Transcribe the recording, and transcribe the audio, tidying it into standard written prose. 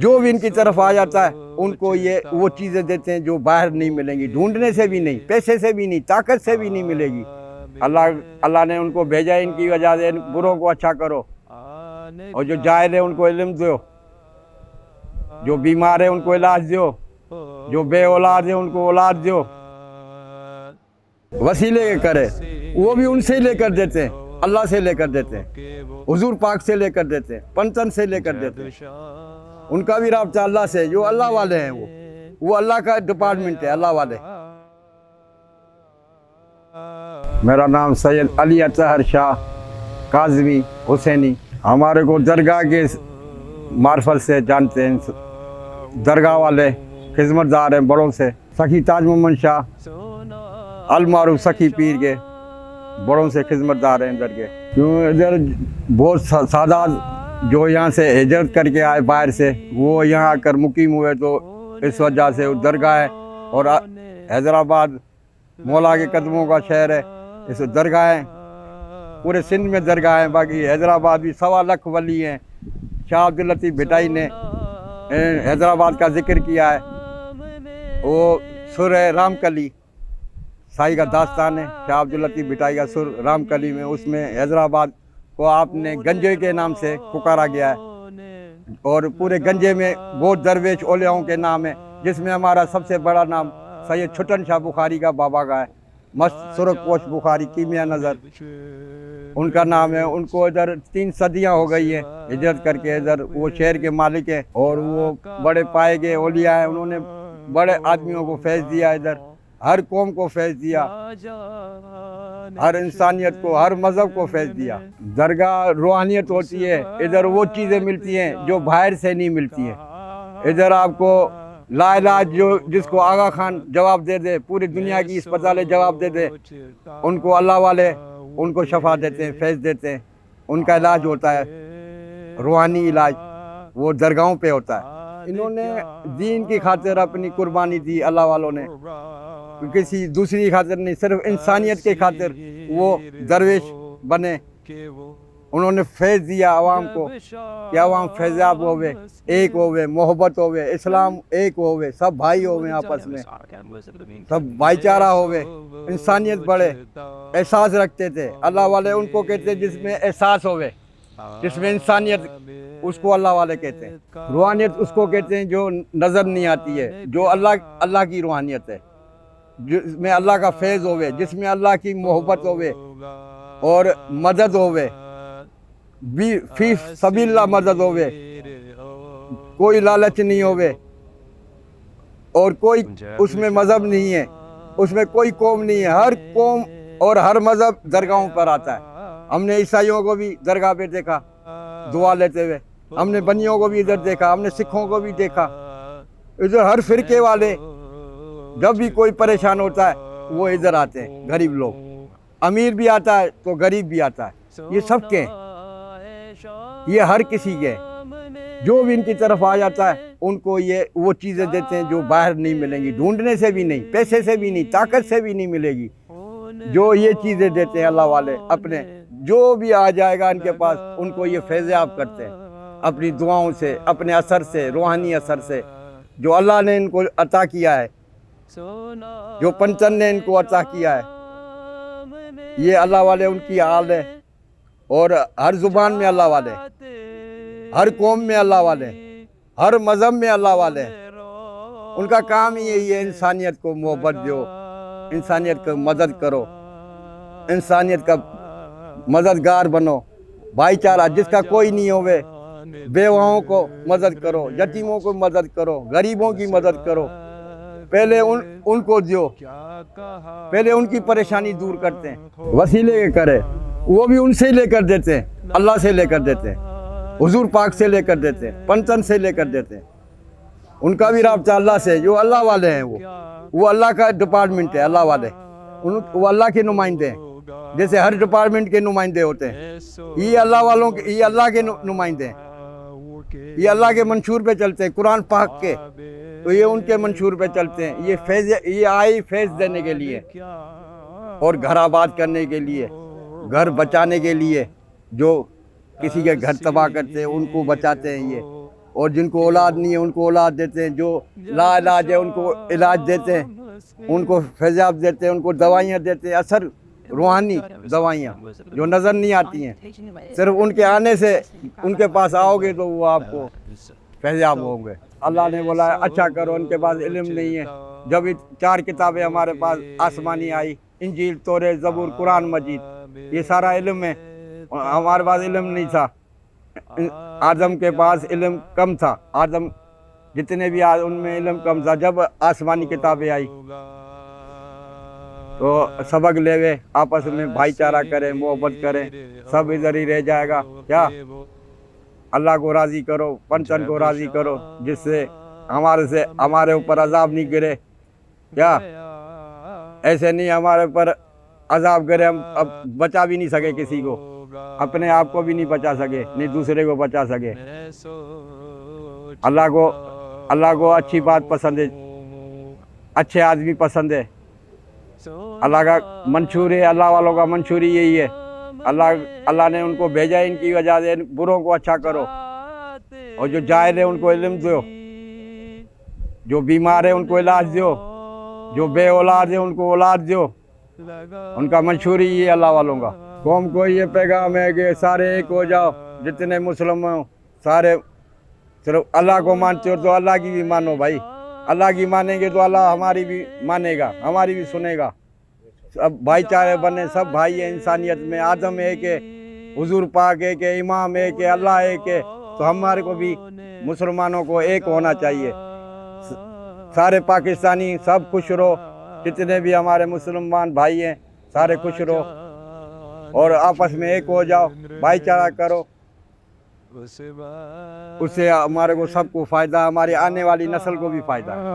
جو بھی ان کی طرف آ جاتا ہے ان کو یہ وہ چیزیں دیتے ہیں جو باہر نہیں ملیں گی، ڈھونڈنے سے بھی نہیں، پیسے سے بھی نہیں، طاقت سے بھی نہیں ملے گی۔ اللہ نے ان کو بھیجا ان کی وجہ سے، بروں کو اچھا کرو، اور جو جاہل ہے ان کو علم دو، جو بیمار ہے ان کو علاج دو، جو بے اولاد ہے ان کو اولاد دو۔ وسیلے کے کرے وہ بھی ان سے لے کر دیتے ہیں، اللہ سے لے کر دیتے ہیں، حضور پاک سے لے کر دیتے ہیں، پنچن سے لے کر دیتے ہیں۔ ان کا بھی رابطہ اللہ سے، جو اللہ والے ہیں وہ اللہ کا ڈپارٹمنٹ ہے، اللہ والے۔ میرا نام سید علی اطہر شاہ کاظمی حسینی۔ ہمارے کو درگاہ کے معرفت سے جانتے ہیں، درگاہ والے خدمت دار ہیں بڑوں سے۔ سخی تاج محمد شاہ المعروف سخی پیر کے بڑوں سے خدمت دار ہیں ادھر کے۔ کیوں ادھر بہت سادات جو یہاں سے ہجرت کر کے آئے باہر سے، وہ یہاں آ کر مقیم ہوئے، تو اس وجہ سے وہ درگاہ ہے، اور حیدرآباد مولا کے قدموں کا شہر ہے، اس درگاہ ہیں، پورے سندھ میں درگاہ ہیں۔ باقی حیدرآباد بھی 1.25 لاکھ ولی ہیں۔ شاہ عبداللطیف بھٹائی نے حیدرآباد کا ذکر کیا ہے، وہ سورہ رام کلی سائی کا داستان ہے، شاہ عبداللطیف بھٹائی کا سر رام کلی میں، اس میں حیدرآباد کو آپ نے گنجے کے نام سے پکارا گیا ہے، اور پورے گنجے میں بہت درویش اولیاؤں کے نام ہیں، جس میں ہمارا سب سے بڑا نام سید چھٹن شاہ بخاری کا بابا کا ہے، مست سرخ پوش بخاری کیمیا نظر ان کا نام ہے۔ ان کو ادھر 3 صدیاں ہو گئی ہیں ہجرت کر کے ادھر، وہ شہر کے مالک ہیں، اور وہ بڑے پائے گئے اولیاء ہیں۔ انہوں نے بڑے آدمیوں کو فیض دیا، ادھر ہر قوم کو فیض دیا، ہر انسانیت کو، ہر مذہب کو فیض دیا۔ درگاہ روحانیت ہوتی ہے، ادھر وہ چیزیں ملتی ہیں جو باہر سے نہیں ملتی ہیں۔ ادھر آپ کو لا علاج جس کو آغا خان جواب دے دے، پوری دنیا کی اسپتالیں جواب دے دے، ان کو اللہ والے ان کو شفا دیتے ہیں، فیض دیتے ہیں، ان کا علاج ہوتا ہے، روحانی علاج وہ درگاہوں پہ ہوتا ہے۔ انہوں نے دین کی خاطر اپنی قربانی دی، اللہ والوں نے، کسی دوسری خاطر نہیں، صرف انسانیت کی خاطر وہ درویش بنے۔ انہوں نے فیض دیا عوام کو کہ عوام فیضیاب ہوئے، ایک ہوئے، محبت ہوئے، اسلام ایک ہوئے، سب بھائی ہوئے، آپس میں سب بھائی چارہ ہوئے، انسانیت بڑھے، احساس رکھتے تھے۔ اللہ والے ان کو کہتے ہیں جس میں احساس ہوئے، جس میں انسانیت، اس کو اللہ والے کہتے ہیں۔ روحانیت اس کو کہتے ہیں جو نظر نہیں آتی ہے، جو اللہ کی روحانیت ہے، جس میں اللہ کا فیض ہوئے، جس میں اللہ کی محبت ہوئے اور مدد ہوئے، فی سبیل اللہ مدد ہوئے، کوئی لالچ نہیں ہوئے، اور کوئی اس میں مذہب نہیں ہے، اس میں کوئی قوم نہیں ہے، ہر قوم اور ہر مذہب درگاہوں پر آتا ہے۔ ہم نے عیسائیوں کو بھی درگاہ پہ دیکھا دعا لیتے ہوئے، ہم نے بنیوں کو بھی ادھر دیکھا، ہم نے سکھوں کو بھی دیکھا، ادھر ہر فرقے والے جب بھی کوئی پریشان ہوتا ہے وہ ادھر آتے ہیں، غریب لوگ، امیر بھی آتا ہے تو غریب بھی آتا ہے، یہ سب کے ہیں، یہ ہر کسی کے ہیں۔ جو بھی ان کی طرف آ جاتا ہے ان کو یہ وہ چیزیں دیتے ہیں جو باہر نہیں ملیں گی، ڈھونڈنے سے بھی نہیں، پیسے سے بھی نہیں، طاقت سے بھی نہیں ملے گی، جو یہ چیزیں دیتے ہیں اللہ والے اپنے، جو بھی آ جائے گا ان کے پاس ان کو یہ فیضیاب کرتے ہیں اپنی دعاؤں سے، اپنے اثر سے، روحانی اثر سے، جو اللہ نے ان کو عطا کیا ہے، جو پنچن نے ان کو عطا کیا ہے۔ یہ اللہ والے ان کی حال ہے، اور ہر زبان میں اللہ والے، ہر قوم میں اللہ والے، ہر مذہب میں اللہ والے، ان کا کام ہی یہی ہے، انسانیت کو محبت دو، انسانیت کو مدد کرو، انسانیت کا مددگار بنو، بھائی چارہ جس کا کوئی نہیں ہوئے، بیواؤں کو مدد کرو، یتیموں کو مدد کرو، غریبوں کی مدد کرو، پہلے ان کو دیو، پہلے ان کی پریشانی دور کرتے ہیں۔ وسیلے کے کرے وہ بھی ان سے لے کر دیتے ہیں، اللہ سے لے کر دیتے ہیں، حضور پاک سے لے کر دیتے ہیں، پنچن سے لے کر دیتے ہیں۔ ان کا بھی رابطہ اللہ سے، جو اللہ والے ہیں، وہ اللہ کا ڈپارٹمنٹ ہے، اللہ والے، وہ اللہ کے نمائندے ہیں، جیسے ہر ڈپارٹمنٹ کے نمائندے ہوتے ہیں، یہ اللہ والوں کے، یہ اللہ کے نمائندے ہیں، یہ اللہ کے منشور پہ چلتے ہیں، قرآن پاک کے، تو یہ ان کے منشور پہ چلتے ہیں۔ یہ فیض، یہ آئی فیض دینے کے لیے اور گھر آباد کرنے کے لیے، گھر بچانے کے لیے، جو کسی کے گھر تباہ کرتے ہیں ان کو بچاتے ہیں، اور جن کو اولاد نہیں ہے ان کو اولاد دیتے ہیں، جو لا علاج ہے ان کو علاج دیتے ہیں، ان کو فیضیاب دیتے ہیں، ان کو دوائیاں دیتے ہیں، اثر روحانی دوائیاں جو نظر نہیں آتی ہیں، صرف ان کے آنے سے ان کے پاس آؤ گے تو وہ آپ کو فیضیاب ہوں گے۔ اللہ نے بولا ہے اچھا کرو، ان کے پاس علم نہیں ہے۔ جب یہ 4 کتابیں ہمارے پاس آسمانی آئی، انجیل، تورات، زبور، قرآن مجید، یہ سارا علم ہے، ہمارے پاس علم نہیں تھا۔ آدم کے پاس علم کم تھا، آدم جتنے بھی ان میں علم کم تھا۔ جب آسمانی کتابیں آئی تو سبق لے ہوئے، آپس میں بھائی چارہ کریں، محبت کریں، سب ادھر ہی رہ جائے گا۔ کیا اللہ کو راضی کرو، پنچن کو راضی کرو، جس سے ہمارے اوپر عذاب نہیں گرے۔ کیا ایسے نہیں ہمارے اوپر عذاب گرے، ہم اب بچا بھی نہیں سکے کسی کو، اپنے آپ کو بھی نہیں بچا سکے، نہیں دوسرے کو بچا سکے۔ اللہ کو اچھی بات پسند ہے، اچھے آدمی پسند ہے۔ اللہ کا منشور ہے، اللہ والوں کا منشور ہی یہی ہے۔ اللہ نے ان کو بھیجا ان کی وجہ سے، بروں کو اچھا کرو، اور جو جاہل ہے ان کو علم دو، جو بیمار ہے ان کو علاج دو، جو بے اولاد ہے ان کو اولاد دو۔ ان کا منشور ہی یہ اللہ والوں کا۔ قوم کو یہ پیغام ہے کہ سارے ایک ہو جاؤ، جتنے مسلم ہوں سارے صرف اللہ کو مانتے ہو تو اللہ کی بھی مانو بھائی، اللہ کی مانیں گے تو اللہ ہماری بھی مانے گا، ہماری بھی سنے گا۔ سب بھائی چارے بنے، سب بھائی ہیں انسانیت میں، آدم ایک ہے، حضور پاک ایک ہے، امام ایک ہے، اللہ ایک ہے، تو ہمارے کو بھی مسلمانوں کو ایک ہونا چاہیے۔ سارے پاکستانی سب خوش رہو، جتنے بھی ہمارے مسلمان بھائی ہیں سارے خوش رہو، اور آپس میں ایک ہو جاؤ، بھائی چارہ کرو، اس سے ہمارے کو سب کو فائدہ، ہماری آنے والی نسل کو بھی فائدہ ہے۔